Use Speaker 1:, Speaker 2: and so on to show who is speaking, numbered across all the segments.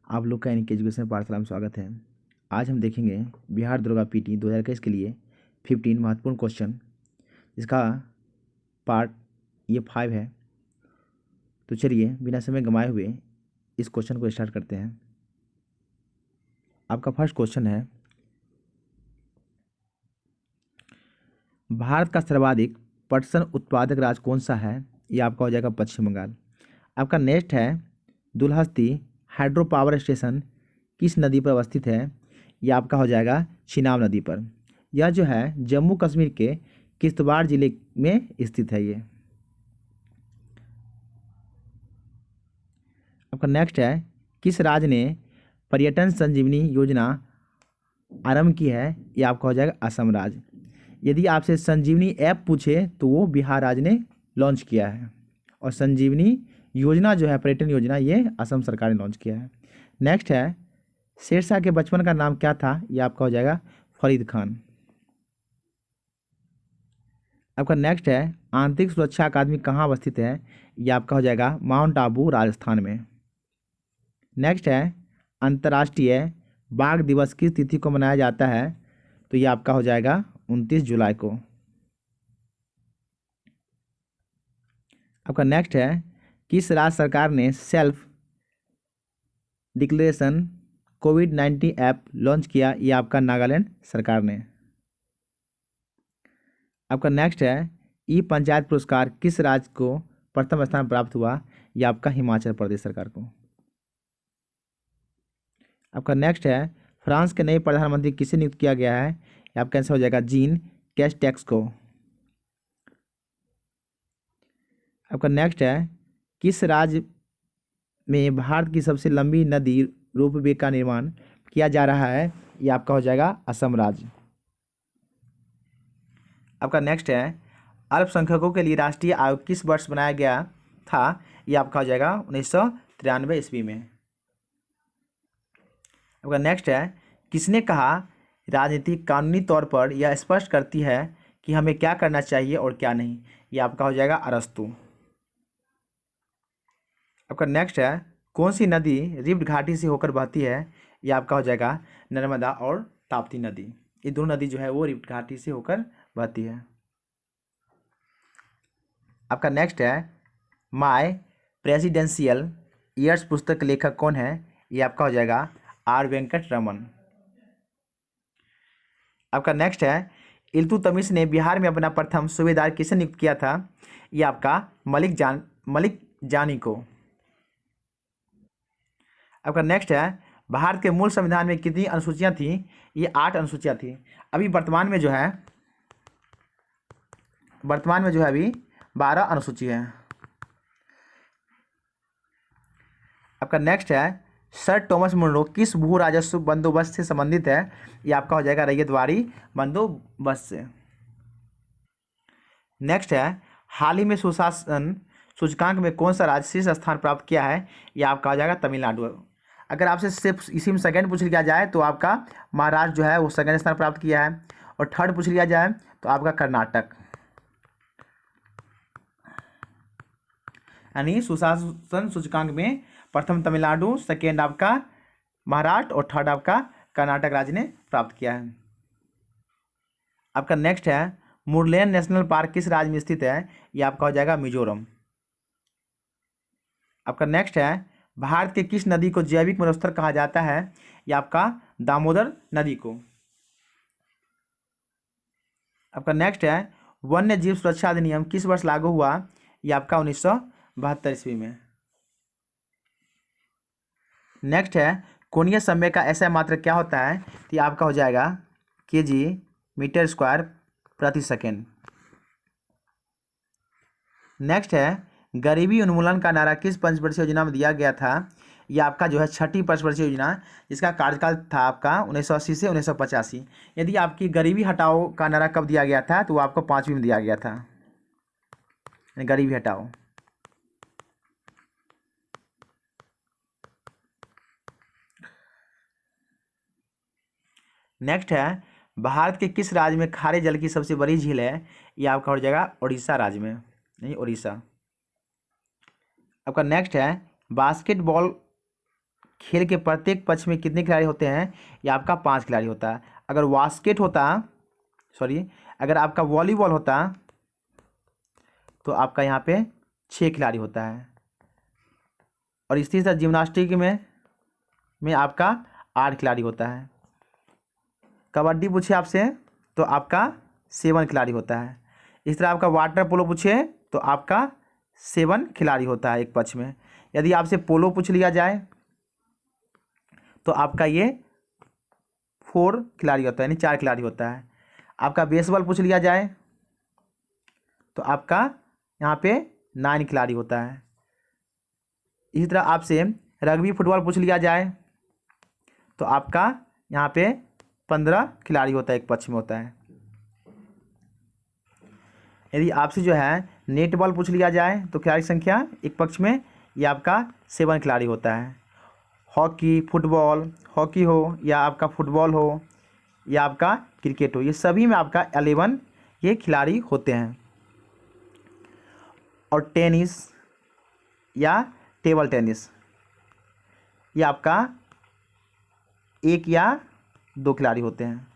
Speaker 1: आप लोग का इनके एजुकेशन पाठशाला में स्वागत है। आज हम देखेंगे बिहार दरोगा पीटी 2021 के लिए 15 महत्वपूर्ण क्वेश्चन। इसका पार्ट ये 5 है। तो चलिए बिना समय गंवाए हुए इस क्वेश्चन को स्टार्ट करते हैं। आपका फर्स्ट क्वेश्चन है, भारत का सर्वाधिक पटसन उत्पादक राज्य कौन सा है? ये आपका हो जाएगा पश्चिम बंगाल। आपका नेक्स्ट है, दुल्हस्ती हाइड्रो पावर स्टेशन किस नदी पर अवस्थित है? ये आपका हो जाएगा चिनाब नदी पर। यह जो है जम्मू कश्मीर के किश्तवाड़ जिले में स्थित है। ये आपका नेक्स्ट है, किस राज्य ने पर्यटन संजीवनी योजना आरंभ की है? ये आपका हो जाएगा असम राज्य। यदि आपसे संजीवनी ऐप पूछे तो वो बिहार राज्य ने लॉन्च किया है, और संजीवनी योजना जो है पर्यटन योजना ये असम सरकार ने लॉन्च किया है। नेक्स्ट है, शेरशाह के बचपन का नाम क्या था? ये आपका हो जाएगा फरीद खान। आपका नेक्स्ट है, आंतरिक सुरक्षा अकादमी कहाँ अवस्थित है? ये आपका हो जाएगा माउंट आबू राजस्थान में। नेक्स्ट है, अंतर्राष्ट्रीय बाघ दिवस किस तिथि को मनाया जाता है? तो ये आपका हो जाएगा 29 जुलाई को। आपका नेक्स्ट है, किस राज्य सरकार ने सेल्फ डिक्लेरेशन कोविड-19 ऐप लॉन्च किया? ये आपका नागालैंड सरकार ने। आपका नेक्स्ट है, ई पंचायत पुरस्कार किस राज्य को प्रथम स्थान प्राप्त हुआ? ये आपका हिमाचल प्रदेश सरकार को। आपका नेक्स्ट है, फ्रांस के नए प्रधानमंत्री किसे नियुक्त किया गया है? ये आपका आंसर हो जाएगा जीन कैस्टेक्स को। आपका नेक्स्ट है, किस राज्य में भारत की सबसे लंबी नदी रोपवे का निर्माण किया जा रहा है? ये आपका हो जाएगा असम राज्य। आपका नेक्स्ट है, अल्पसंख्यकों के लिए राष्ट्रीय आयोग किस वर्ष बनाया गया था? ये आपका हो जाएगा 1993 ईस्वी में। आपका नेक्स्ट है, किसने कहा राजनीति कानूनी तौर पर यह स्पष्ट करती है कि हमें क्या करना चाहिए और क्या नहीं? ये आपका हो जाएगा अरस्तू। आपका नेक्स्ट है, कौन सी नदी रिफ्ट घाटी से होकर बहती है? ये आपका हो जाएगा नर्मदा और ताप्ती नदी। ये दोनों नदी जो है वो रिफ्ट घाटी से होकर बहती है। आपका नेक्स्ट है, माय प्रेसिडेंशियल ईयर्स पुस्तक के लेखक कौन है? ये आपका हो जाएगा आर वेंकट रमन। आपका नेक्स्ट है, इल्तुतमिश ने बिहार में अपना प्रथम सूबेदार किसे नियुक्त किया था? ये आपका मलिक जानी को। आपका नेक्स्ट है, भारत के मूल संविधान में कितनी अनुसूचियां थी? ये 8 अनुसूचियां थी। अभी वर्तमान में जो है अभी 12 अनुसूची है। आपका नेक्स्ट है, सर टॉमस मुनरो किस भू राजस्व बंदोबस्त से संबंधित है? ये आपका हो जाएगा रैयतवाड़ी बंदोबस्त से। नेक्स्ट है, हाल ही में सुशासन सूचकांक में कौन सा राज्य शीर्ष स्थान प्राप्त किया है? ये आपका हो जाएगा तमिलनाडु। अगर आपसे सिर्फ इसी में सेकंड पूछ लिया जाए तो आपका महाराष्ट्र जो है वो सेकंड स्थान प्राप्त किया है, और थर्ड पूछ लिया जाए तो आपका कर्नाटक। यानी सुशासन सूचकांक में प्रथम तमिलनाडु, सेकेंड आपका महाराष्ट्र और थर्ड आपका कर्नाटक राज्य ने प्राप्त किया है। आपका नेक्स्ट है, मुरलेन नेशनल पार्क किस राज्य में स्थित है? यह आपका हो जाएगा मिजोरम। आपका नेक्स्ट है, भारत के किस नदी को जैविक मरुस्थल कहा जाता है? यह आपका दामोदर नदी को। आपका नेक्स्ट है, वन्य जीव सुरक्षा अधिनियम किस वर्ष लागू हुआ? यह आपका 1972 ईस्वी में। नेक्स्ट है, कोणीय समय का ऐसा मात्रक क्या होता है? तो आपका हो जाएगा केजी मीटर स्क्वायर प्रति सेकेंड। नेक्स्ट है, गरीबी उन्मूलन का नारा किस पंचवर्षीय योजना में दिया गया था? यह आपका जो है 6ठी पंचवर्षीय योजना, जिसका कार्यकाल था आपका 1980 से 1985। यदि आपकी गरीबी हटाओ का नारा कब दिया गया था तो वो आपको 5वीं में दिया गया था, गरीबी हटाओ। नेक्स्ट है, भारत के किस राज्य में खारे जल की सबसे बड़ी झील है? यह आपका हो जाएगा उड़ीसा राज्य में, नहीं उड़ीसा। आपका नेक्स्ट है, बास्केटबॉल खेल के प्रत्येक पक्ष में कितने खिलाड़ी होते हैं? ये आपका 5 खिलाड़ी होता है। अगर बास्केट होता, सॉरी, अगर आपका वॉलीबॉल होता तो आपका यहाँ पे 6 खिलाड़ी होता है। और इसी तरह जिम्नास्टिक में आपका 8 खिलाड़ी होता है। कबड्डी पूछे आपसे तो आपका 7 खिलाड़ी होता है। इस तरह आपका वाटर पोलो पूछे तो आपका 7 खिलाड़ी होता है एक पक्ष में। यदि आपसे पोलो पूछ लिया जाए तो आपका ये 4 खिलाड़ी होता है, यानी 4 खिलाड़ी होता है। आपका बेसबॉल पूछ लिया जाए तो आपका यहाँ पे 9 खिलाड़ी होता है। इसी तरह आपसे रग्बी फुटबॉल पूछ लिया जाए तो आपका यहाँ पे 15 खिलाड़ी होता है, एक पक्ष में होता है। यदि आपसे जो है नेट बॉल पूछ लिया जाए तो खिलाड़ी संख्या एक पक्ष में ये आपका 7 खिलाड़ी होता है। हॉकी, फुटबॉल, हॉकी हो या आपका फुटबॉल हो या आपका क्रिकेट हो, ये सभी में आपका 11 ये खिलाड़ी होते हैं। और टेनिस या टेबल टेनिस ये आपका 1 या 2 खिलाड़ी होते हैं।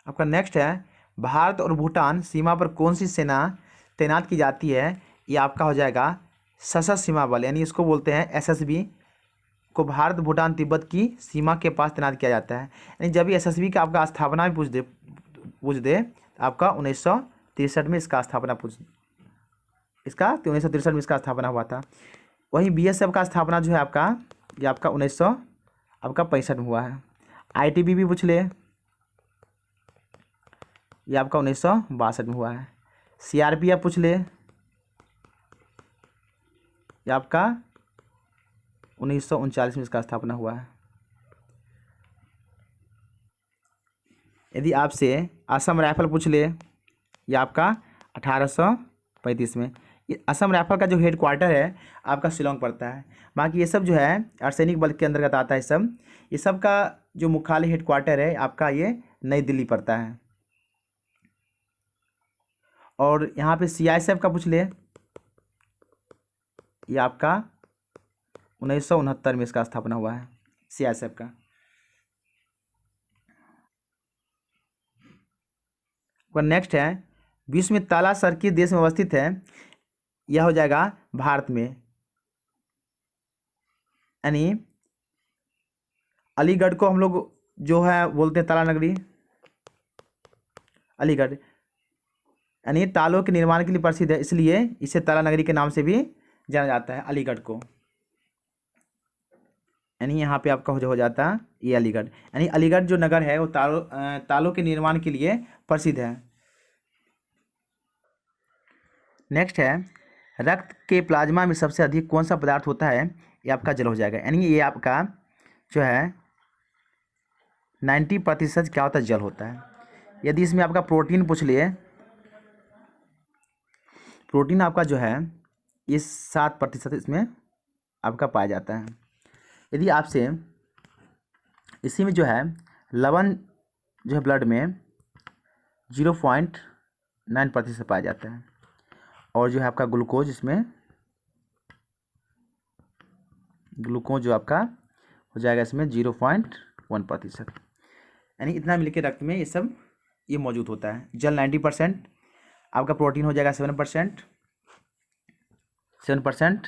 Speaker 1: आपका नेक्स्ट है, भारत और भूटान सीमा पर कौन सी सेना तैनात की जाती है? ये आपका हो जाएगा सशस्त्र सीमा बल, यानी इसको बोलते हैं SSB को भारत भूटान तिब्बत की सीमा के पास तैनात किया जाता है। यानी जब भी SSB का आपका स्थापना भी पूछ दे आपका 1963 में इसका स्थापना इसका 1963 में इसका स्थापना हुआ था। वहीं BSF का स्थापना जो है आपका ये आपका 1965 में हुआ है। ITBP पूछ ले, ये आपका 1962 में हुआ है। CRPF पूछ ले, ये आपका 1939 में इसका स्थापना हुआ है। यदि आपसे असम राइफल पूछ ले, ये आपका 1835 में। ये असम राइफल का जो हेड क्वार्टर है आपका शिलोंग पड़ता है। बाकी ये सब जो है अर्धसैनिक बल के अंतर्गत आता है। ये सब का जो मुख्यालय हेड क्वार्टर है आपका ये नई दिल्ली पड़ता है। और यहाँ पे CISF का पूछ ले, ये आपका 1969 में इसका स्थापना हुआ है CISF का। नेक्स्ट है, विश्व में ताला सर किस देश में अवस्थित है? यह हो जाएगा भारत में, यानी अलीगढ़ को हम लोग जो है बोलते हैं ताला नगरी, अलीगढ़, यानी तालों के निर्माण के लिए प्रसिद्ध है, इसलिए इसे ताला नगरी के नाम से भी जाना जाता है अलीगढ़ को। यानी यहाँ पे आपका हो जाता है ये अलीगढ़, यानी अलीगढ़ जो नगर है वो तालों के निर्माण के लिए प्रसिद्ध है। नेक्स्ट है, रक्त के प्लाज्मा में सबसे अधिक कौन सा पदार्थ होता है? ये आपका जल हो जाएगा, यानी ये आपका जो है 90% क्या होता है? जल होता है। यदि इसमें आपका प्रोटीन पूछ लिए, प्रोटीन आपका जो है ये 7% इसमें आपका पाया जाता है। यदि आपसे इसी में जो है लवण जो है ब्लड में 0.9% पाया जाता है। और जो है आपका ग्लूकोज, इसमें ग्लूकोज जो आपका हो जाएगा इसमें 0.1%, यानी इतना मिलकर रक्त में ये सब ये मौजूद होता है। जल 90%, आपका प्रोटीन हो जाएगा 7%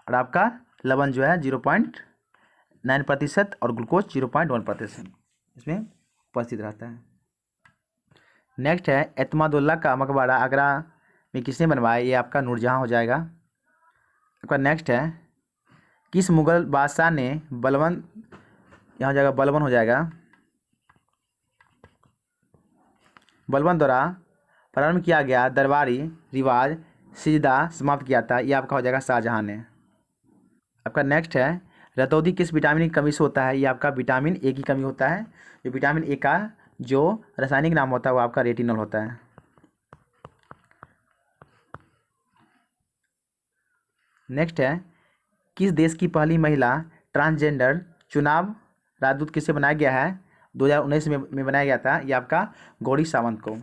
Speaker 1: और आपका लवण जो है 0.9% और ग्लूकोज 0.1% इसमें उपस्थित रहता है। नेक्स्ट है, एतमादुल्ला का मकबरा आगरा में किसने बनवाया? ये आपका नूरजहाँ हो जाएगा। आपका नेक्स्ट है, किस मुगल बादशाह ने बलबन, यहाँ हो जाएगा बलबन हो जाएगा, बलबन द्वारा प्रारंभ किया गया दरबारी रिवाज सिजदा समाप्त किया था? ये आपका हो जाएगा शाहजहाँ ने। आपका नेक्स्ट है, रतौंधी किस विटामिन की कमी से होता है? ये आपका विटामिन ए की कमी होता है। जो विटामिन ए का जो रासायनिक नाम होता है वो आपका रेटिनॉल होता है। नेक्स्ट है, किस देश की पहली महिला ट्रांसजेंडर चुनाव राजदूत किसे बनाया गया है? 2019 में बनाया गया था, ये आपका गौरी सावंत को।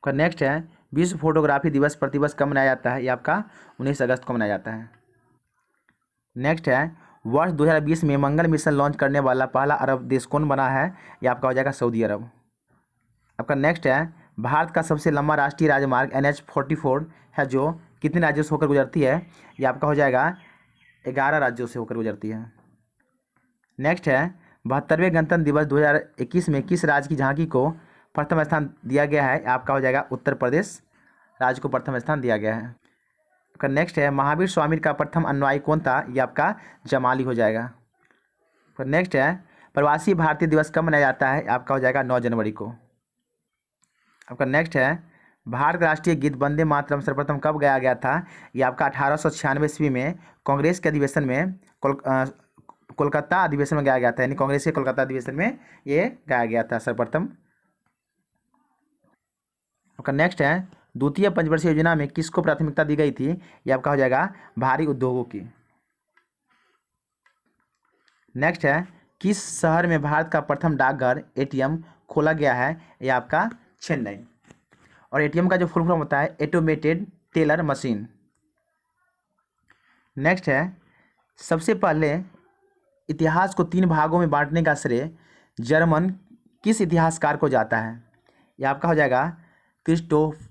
Speaker 1: नेक्स्ट है, विश्व फोटोग्राफी दिवस प्रतिवर्ष कब मनाया जाता है? ये आपका 19 अगस्त को मनाया जाता है। नेक्स्ट है, वर्ष 2020 में मंगल मिशन लॉन्च करने वाला पहला अरब देश कौन बना है? ये आपका हो जाएगा सऊदी अरब। आपका नेक्स्ट है, भारत का सबसे लंबा राष्ट्रीय राजमार्ग NH-44 है जो कितने राज्यों से होकर गुजरती है? ये आपका हो जाएगा 11 राज्यों से होकर गुजरती है। नेक्स्ट है, 72वें गणतंत्र दिवस 2021 में किस राज्य की झांकी को प्रथम स्थान दिया गया है? आपका हो जाएगा उत्तर प्रदेश राज्य को प्रथम स्थान दिया गया है। आपका नेक्स्ट है, महावीर स्वामी का प्रथम अनुयायी कौन था? ये आपका जमाली हो जाएगा। फिर नेक्स्ट है, प्रवासी भारतीय दिवस कब मनाया जाता है? आपका हो जाएगा 9 जनवरी को। आपका नेक्स्ट है, भारत का राष्ट्रीय गीत वंदे मातरम सर्वप्रथम कब गाया गया था? ये आपका 1896 ईस्वी में कांग्रेस के अधिवेशन में कोलकाता अधिवेशन में गाया गया था, यानी कांग्रेस के कोलकाता अधिवेशन में ये गाया गया था सर्वप्रथम। आपका नेक्स्ट है, द्वितीय पंचवर्षीय योजना में किसको प्राथमिकता दी गई थी? ये आपका हो जाएगा भारी उद्योगों की। नेक्स्ट है, किस शहर में भारत का प्रथम डाकघर ATM खोला गया है? ये आपका चेन्नई। और ATM का जो फुल फॉर्म होता है ऑटोमेटेड टेलर मशीन। नेक्स्ट है, सबसे पहले इतिहास को 3 भागों में बांटने का श्रेय जर्मन किस इतिहासकार को जाता है? यह आपका हो जाएगा क्रिस्टोफ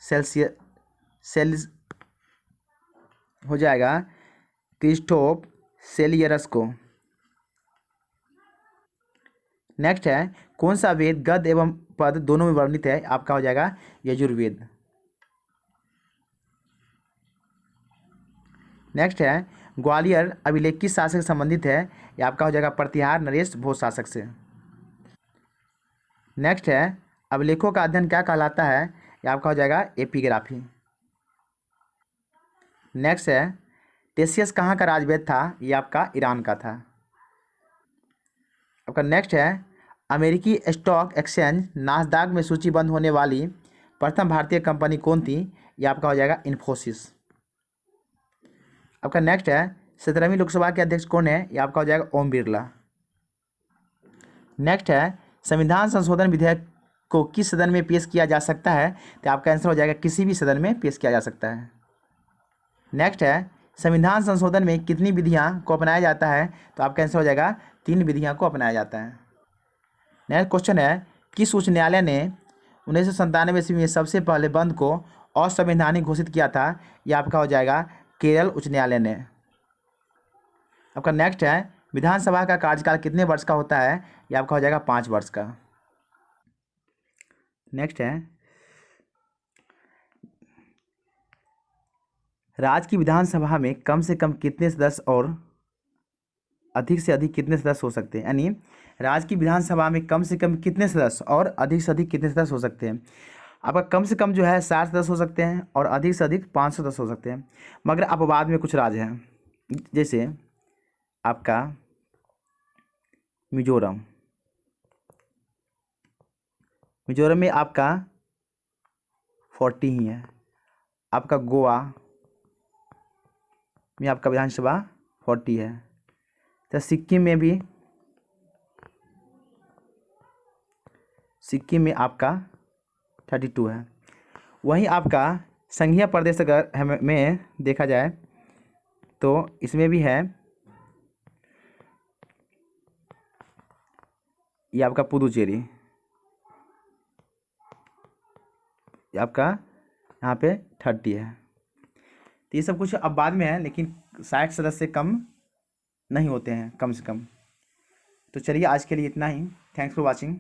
Speaker 1: सेल्स हो जाएगा क्रिस्टोफ सेलियरस को। नेक्स्ट है, कौन सा वेद गद्य एवं पद दोनों में वर्णित है? आपका हो जाएगा यजुर्वेद। नेक्स्ट है, ग्वालियर अभिलेख किस शासक से संबंधित है? ये आपका हो जाएगा प्रतिहार नरेश भोज शासक से। नेक्स्ट है, अभिलेखों का अध्ययन क्या कहलाता है? ये आपका हो जाएगा एपिग्राफी। नेक्स्ट है, टेसियस कहाँ का राजवैद्य था? ये आपका ईरान का था। आपका नेक्स्ट है, अमेरिकी स्टॉक एक्सचेंज नास्डाक में सूचीबद्ध होने वाली प्रथम भारतीय कंपनी कौन थी? ये आपका हो जाएगा इन्फोसिस। आपका नेक्स्ट है, 17वीं लोकसभा के अध्यक्ष कौन है? ये आपका हो जाएगा ओम बिरला। नेक्स्ट है, संविधान संशोधन विधेयक को किस सदन में पेश किया जा सकता है? तो आपका आंसर हो जाएगा किसी भी सदन में पेश किया जा सकता है। नेक्स्ट है, संविधान संशोधन में कितनी विधियां को अपनाया जाता है? तो आपका आंसर हो जाएगा 3 विधियां को अपनाया जाता है। नेक्स्ट क्वेश्चन है, किस उच्च न्यायालय ने 1997 ईस्वी में सबसे पहले बंद को असंवैधानिक घोषित किया था? यह आपका हो जाएगा केरल उच्च न्यायालय ने। आपका नेक्स्ट है, विधानसभा का कार्यकाल कितने वर्ष का होता है? यह आपका हो जाएगा 5 वर्ष का। नेक्स्ट है, राज्य की विधानसभा में कम से कम कितने सदस्य और अधिक से अधिक कितने सदस्य हो सकते हैं? यानी राज्य की विधानसभा में कम से कम कितने सदस्य और अधिक से अधिक कितने सदस्य हो सकते हैं? आपका कम से कम जो है 60 सदस्य हो सकते हैं और अधिक से अधिक 500 सदस्य हो सकते हैं। मगर अपवाद में कुछ राज्य हैं, जैसे आपका मिजोरम में आपका 40 ही है। आपका गोवा में आपका विधानसभा 40 है। तो सिक्किम में आपका 32 है। वहीं आपका संघीय प्रदेश अगर में देखा जाए तो इसमें भी है, ये आपका पुदुचेरी, ये आपका यहाँ पे 30 है। तो ये सब कुछ अब बाद में है, लेकिन 60 सदस्य से कम नहीं होते हैं कम से कम। तो चलिए आज के लिए इतना ही। Thanks for watching.